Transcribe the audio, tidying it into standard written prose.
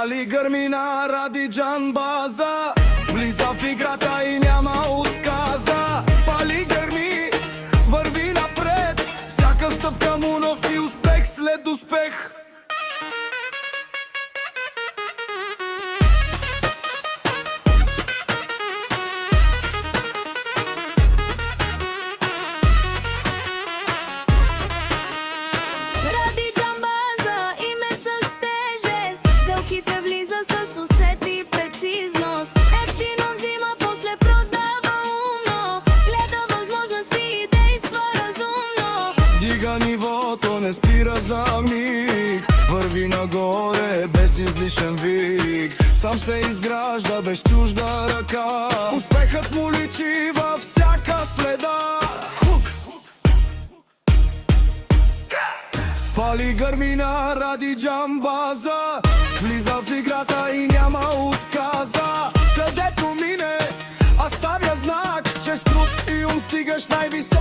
Пали гърмина ради джанбаза, влиза в играта и няма отказа. Пали гърми, върви напред, всяка стъпка му носи успех след успех. Ради джамбаза, име с тежест, сделките влиза с усет и прецизност. Ефтино взима, после продава умно, гледа възможности и действа разумно. Дига нивото, не спира за миг, върви нагоре без излишен вик. Сам се изгражда без чужда ръка, успехът му личи във всяка следа. Пали гърмина ради джамбаза, влиза в играта и няма отказа. Където мине, оставя знак, че с труд и ум стигаш най-висок.